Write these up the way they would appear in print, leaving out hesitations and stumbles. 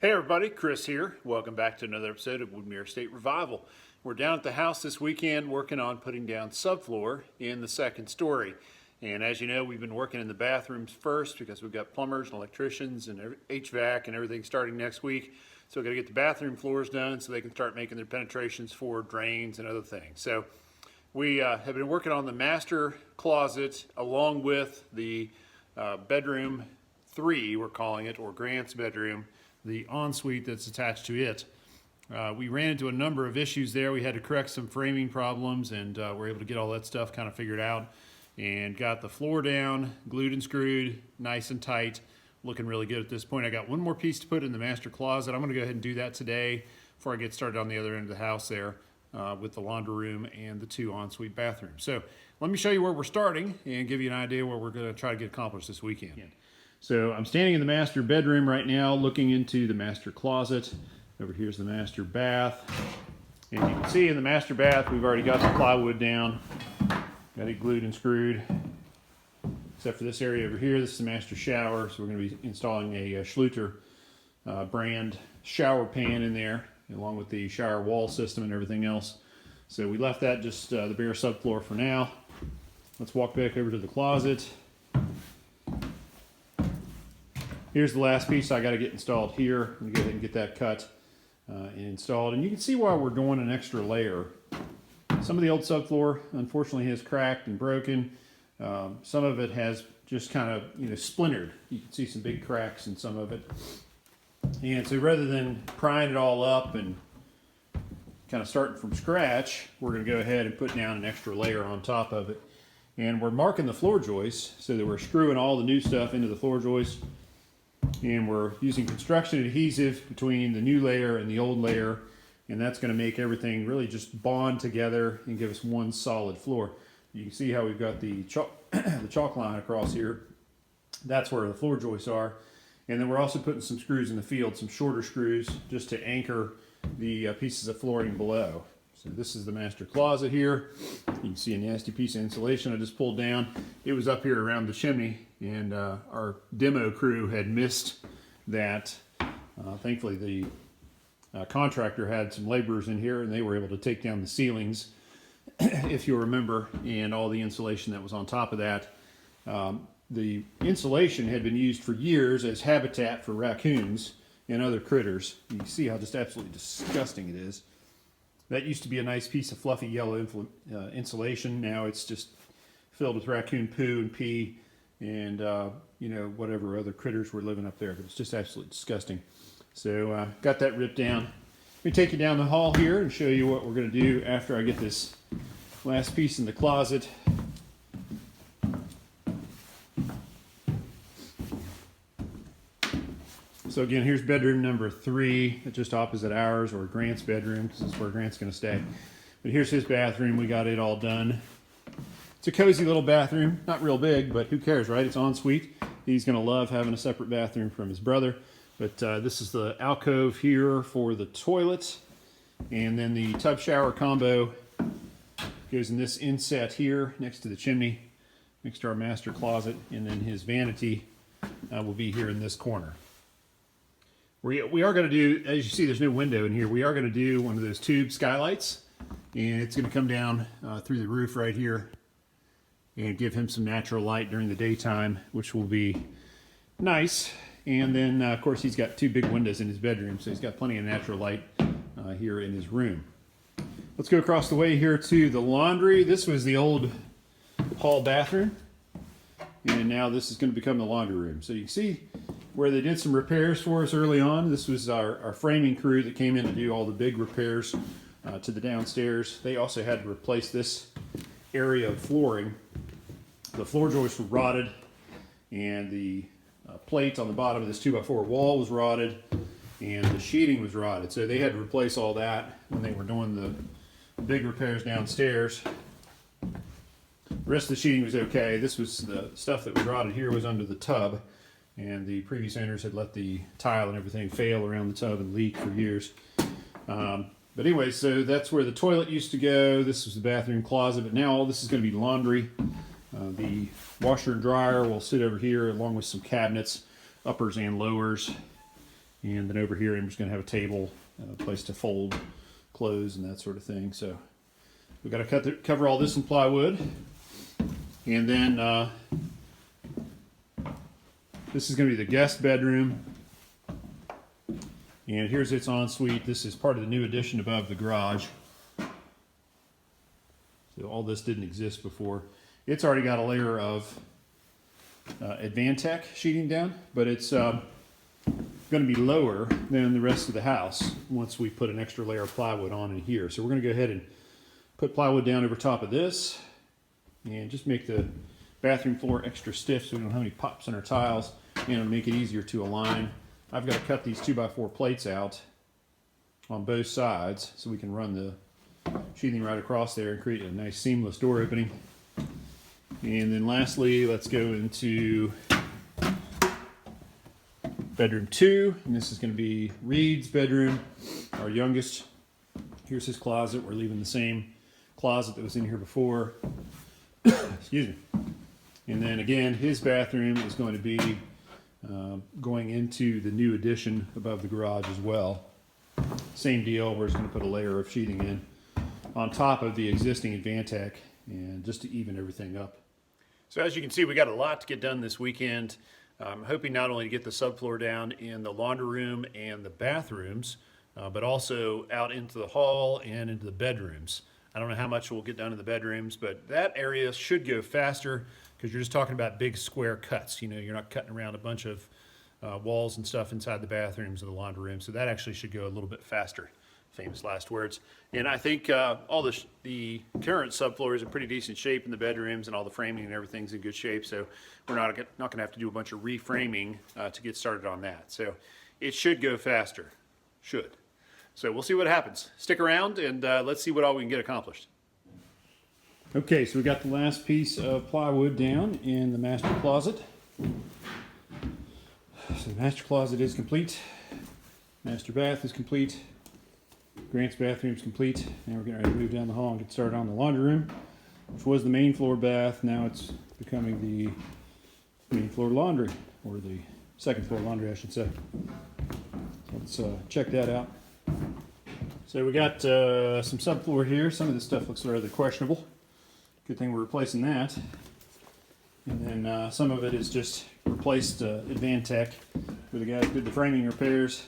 Hey everybody, Chris here. Welcome back to another episode of Woodmere Estate Revival. We're down at the house this weekend working on putting down subfloor in the second story. And as you know, we've been working in the bathrooms first because we've got plumbers and electricians and HVAC and everything starting next week. So we've got to get the bathroom floors done so they can start making their penetrations for drains and other things. So we have been working on the master closet along with the bedroom 3, we're calling it, or Grant's bedroom, the ensuite that's attached to it. We ran into a number of issues there. We had to correct some framing problems, and we're able to get all that stuff kind of figured out and got the floor down, glued and screwed, nice and tight, looking really good at this point. I got one more piece to put in the master closet. I'm going to go ahead and do that today before I get started on the other end of the house there with the laundry room and the 2 ensuite bathrooms. So let me show you where we're starting and give you an idea what we're going to try to get accomplished this weekend. So I'm standing in the master bedroom right now looking into the master closet. Over here's the master bath. And you can see in the master bath we've already got the plywood down. Got it glued and screwed. Except for this area over here, this is the master shower. So we're going to be installing a Schluter brand shower pan in there along with the shower wall system and everything else. So we left that just the bare subfloor for now. Let's walk back over to the closet. Here's the last piece I got to get installed here. I'm going to go ahead and get that cut and installed. And you can see why we're doing an extra layer. Some of the old subfloor, unfortunately, has cracked and broken. Some of it has just kind of, splintered. You can see some big cracks in some of it. And so rather than prying it all up and kind of starting from scratch, we're going to go ahead and put down an extra layer on top of it. And we're marking the floor joists so that we're screwing all the new stuff into the floor joists. And we're using construction adhesive between the new layer and the old layer, and that's going to make everything really just bond together and give us one solid floor. You can see how we've got the chalk line across here. That's where the floor joists are. And then we're also putting some screws in the field, some shorter screws, just to anchor the pieces of flooring below. So this is the master closet here. You can see a nasty piece of insulation I just pulled down. It was up here around the chimney, and our demo crew had missed that. Thankfully, the contractor had some laborers in here, and they were able to take down the ceilings, if you remember, and all the insulation that was on top of that. The insulation had been used for years as habitat for raccoons and other critters. You can see how just absolutely disgusting it is. That used to be a nice piece of fluffy yellow insulation. Now it's just filled with raccoon poo and pee and, whatever other critters were living up there. But it's just absolutely disgusting. So got that ripped down. Let me take you down the hall here and show you what we're going to do after I get this last piece in the closet. So again, here's bedroom number 3, just opposite ours, or Grant's bedroom, because that's where Grant's going to stay. But here's his bathroom. We got it all done. It's a cozy little bathroom. Not real big, but who cares, right? It's ensuite. He's going to love having a separate bathroom from his brother. But this is the alcove here for the toilet. And then the tub shower combo goes in this inset here next to the chimney, next to our master closet. And then his vanity will be here in this corner. We are going to do, as you see, there's no window in here. We are going to do one of those tube skylights, and it's going to come down through the roof right here and give him some natural light during the daytime, which will be nice. And then, of course, he's got 2 big windows in his bedroom, so he's got plenty of natural light here in his room. Let's go across the way here to the laundry. This was the old hall bathroom, and now this is going to become the laundry room. So you can see where they did some repairs for us early on. This was our framing crew that came in to do all the big repairs to the downstairs. They also had to replace this area of flooring. The floor joists were rotted, and the plate on the bottom of this 2x4 wall was rotted, and the sheeting was rotted. So they had to replace all that when they were doing the big repairs downstairs. The rest of the sheeting was okay. This was the stuff that was rotted here was under the tub. And the previous owners had let the tile and everything fail around the tub and leak for years. But anyway, so that's where the toilet used to go. This was the bathroom closet, but now all this is going to be laundry. The washer and dryer will sit over here along with some cabinets, uppers and lowers. And then over here, I'm just going to have a table, a place to fold clothes and that sort of thing. So we've got to cover all this in plywood. And then this is going to be the guest bedroom. And here's its ensuite. This is part of the new addition above the garage. So all this didn't exist before. It's already got a layer of Advantech sheeting down, but it's going to be lower than the rest of the house once we put an extra layer of plywood on in here. So we're going to go ahead and put plywood down over top of this and just make the bathroom floor extra stiff so we don't have any pops on our tiles, and it'll make it easier to align. I've got to cut these 2x4 plates out on both sides so we can run the sheathing right across there and create a nice seamless door opening. And then lastly, let's go into bedroom 2, and this is going to be Reed's bedroom, our youngest. Here's his closet. We're leaving the same closet that was in here before. Excuse me. And then again, his bathroom is going to be going into the new addition above the garage as well. Same deal, we're just going to put a layer of sheeting in on top of the existing Advantech, and just to even everything up. So as you can see, we got a lot to get done this weekend. I'm hoping not only to get the subfloor down in the laundry room and the bathrooms, but also out into the hall and into the bedrooms. I don't know how much we'll get done in the bedrooms, but that area should go faster because you're just talking about big square cuts. You know, you're not cutting around a bunch of walls and stuff inside the bathrooms or the laundry room. So that actually should go a little bit faster. Famous last words. And I think all the current subfloor is in pretty decent shape in the bedrooms, and all the framing and everything's in good shape. So we're not going to have to do a bunch of reframing to get started on that. So it should go faster. Should. So we'll see what happens. Stick around and let's see what all we can get accomplished. Okay, so we got the last piece of plywood down in the master closet. So the master closet is complete. Master bath is complete. Grant's bathroom is complete. Now we're getting ready to move down the hall and get started on the laundry room, which was the main floor bath. Now it's becoming the main floor laundry, or the second floor laundry, I should say. Let's check that out. So we got some subfloor here. Some of this stuff looks rather questionable. Good thing we're replacing that. And then some of it is just replaced Advantech, where the guys did the framing repairs.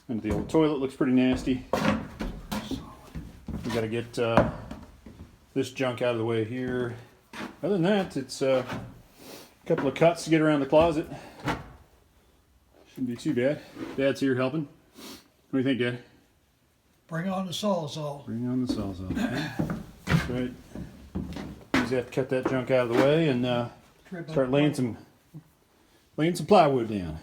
And the old toilet looks pretty nasty. We got to get this junk out of the way here. Other than that, it's a couple of cuts to get around the closet. Shouldn't be too bad. Dad's here helping. What do you think, Dad? Bring on the Sawzall. Bring on the Sawzall. Okay. That's right. You just have to cut that junk out of the way and start laying some plywood down.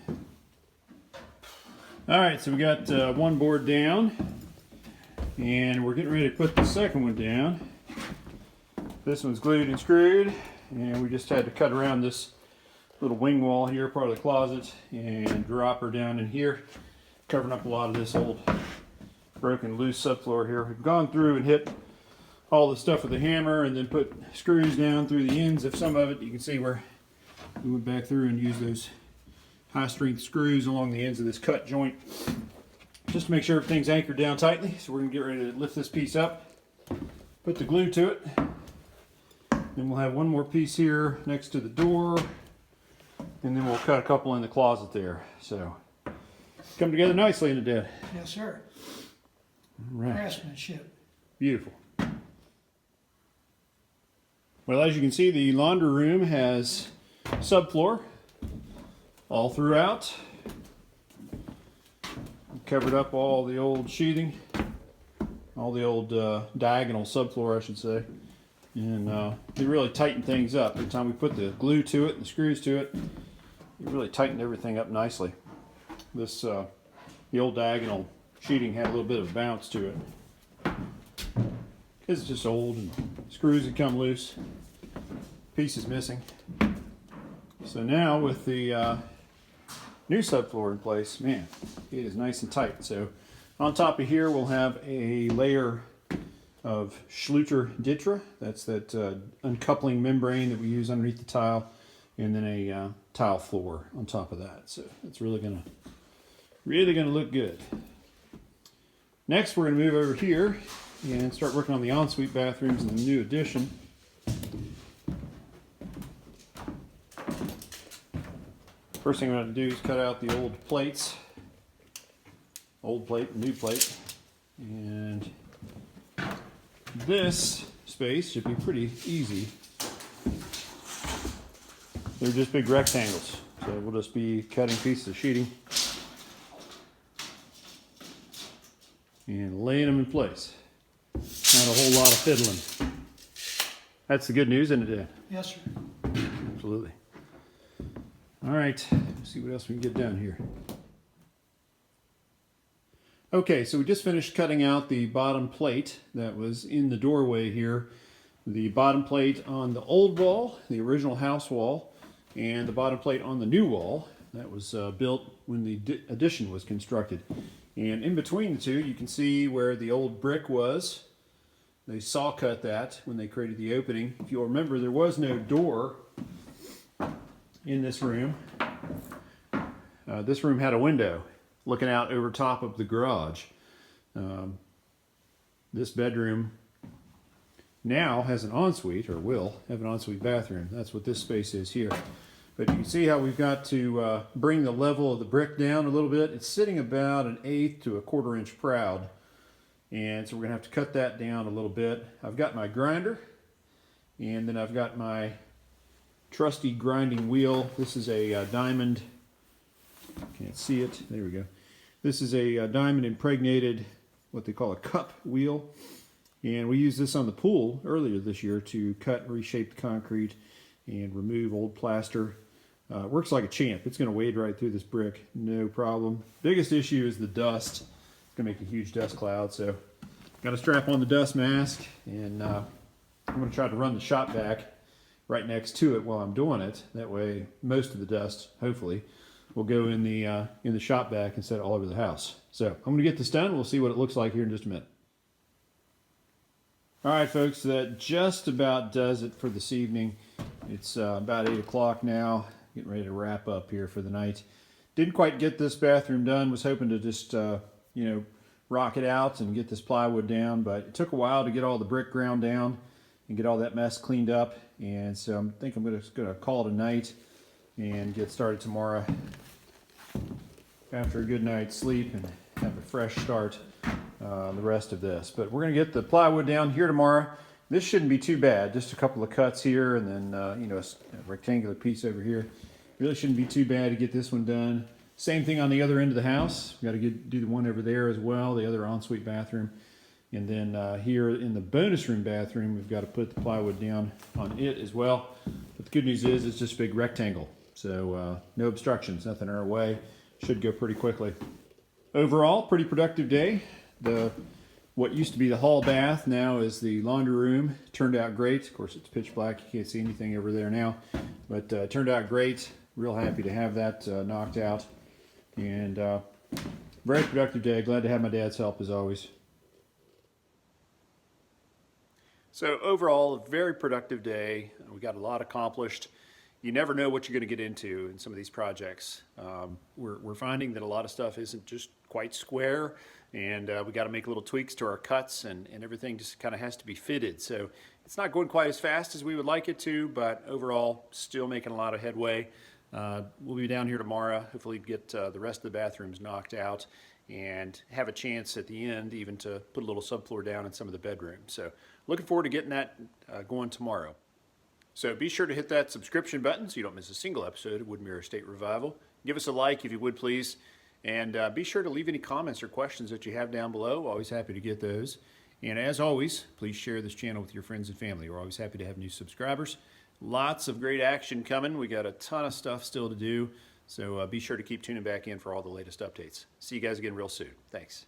All right, so we got one board down, and we're getting ready to put the second one down. This one's glued and screwed, and we just had to cut around this little wing wall here, part of the closet, and drop her down in here, covering up a lot of this old broken loose subfloor here. We've gone through and hit all the stuff with a hammer and then put screws down through the ends of some of it. You can see where we went back through and used those high strength screws along the ends of this cut joint just to make sure everything's anchored down tightly. So we're going to get ready to lift this piece up, put the glue to it, then we'll have one more piece here next to the door, and then we'll cut a couple in the closet there. So come together nicely, isn't it, Dad? Yes, sir. All right. Craftsmanship. Beautiful. Well, as you can see, the laundry room has subfloor all throughout. Covered up all the old sheathing, all the old diagonal subfloor, I should say. And it really tightened things up. Every time we put the glue to it and the screws to it, it really tightened everything up nicely. This, the old diagonal sheeting had a little bit of bounce to it. Because it's just old and screws had come loose. Pieces missing. So now with the new subfloor in place, man, it is nice and tight. So on top of here we'll have a layer of Schluter Ditra. That's that uncoupling membrane that we use underneath the tile, and then a tile floor on top of that. So it's really going to Really going to look good. Next, we're going to move over here and start working on the ensuite bathrooms in the new addition. First thing I'm going to do is cut out the old plates. Old plate, new plate. And this space should be pretty easy. They're just big rectangles. So we'll just be cutting pieces of sheeting and laying them in place. Not a whole lot of fiddling. That's the good news, isn't it, Dan? Yes, sir. Absolutely. All right, let's see what else we can get down here. Okay, so we just finished cutting out the bottom plate that was in the doorway here. The bottom plate on the old wall, the original house wall, and the bottom plate on the new wall that was built when the addition was constructed. And in between the two, you can see where the old brick was. They saw cut that when they created the opening. If you'll remember, there was no door in this room. This room had a window looking out over top of the garage. This bedroom now has an ensuite, or will have an ensuite bathroom. That's what this space is here. But you can see how we've got to bring the level of the brick down a little bit. It's sitting about 1/8 to 1/4 inch proud. And so we're gonna have to cut that down a little bit. I've got my grinder, and then I've got my trusty grinding wheel. This is a diamond, can't see it, there we go. This is a diamond impregnated, what they call a cup wheel. And we used this on the pool earlier this year to cut and reshape the concrete and remove old plaster. Works like a champ. It's going to wade right through this brick, no problem. Biggest issue is the dust. It's going to make a huge dust cloud, so got to strap on the dust mask, and I'm going to try to run the shop vac right next to it while I'm doing it. That way, most of the dust, hopefully, will go in the shop vac instead of all over the house. So I'm going to get this done. We'll see what it looks like here in just a minute. All right, folks, that just about does it for this evening. It's about 8 o'clock now, getting ready to wrap up here for the night. Didn't quite get this bathroom done. Was hoping to just, rock it out and get this plywood down, but it took a while to get all the brick ground down and get all that mess cleaned up. And so I think I'm just gonna call it a night and get started tomorrow after a good night's sleep and have a fresh start the rest of this. But we're gonna get the plywood down here tomorrow. This shouldn't be too bad, just a couple of cuts here and then a rectangular piece over here. Really shouldn't be too bad to get this one done. Same thing on the other end of the house. We've got to do the one over there as well, the other ensuite bathroom. And then here in the bonus room bathroom, we've got to put the plywood down on it as well. But the good news is it's just a big rectangle. So no obstructions, nothing in our way. Should go pretty quickly. Overall, pretty productive day. What used to be the hall bath now is the laundry room. Turned out great. Of course, it's pitch black. You can't see anything over there now. But turned out great. Real happy to have that knocked out. And very productive day. Glad to have my dad's help as always. So overall, a very productive day. We got a lot accomplished. You never know what you're going to get into in some of these projects. We're finding that a lot of stuff isn't just quite square, and we got to make little tweaks to our cuts, and everything just kind of has to be fitted. So it's not going quite as fast as we would like it to, but overall, still making a lot of headway. We'll be down here tomorrow, hopefully get the rest of the bathrooms knocked out and have a chance at the end even to put a little subfloor down in some of the bedrooms. So looking forward to getting that going tomorrow. So be sure to hit that subscription button so you don't miss a single episode of Wood Mirror Estate Revival. Give us a like if you would, please. And be sure to leave any comments or questions that you have down below. Always happy to get those. And as always, please share this channel with your friends and family. We're always happy to have new subscribers. Lots of great action coming. We got a ton of stuff still to do. So be sure to keep tuning back in for all the latest updates. See you guys again real soon. Thanks.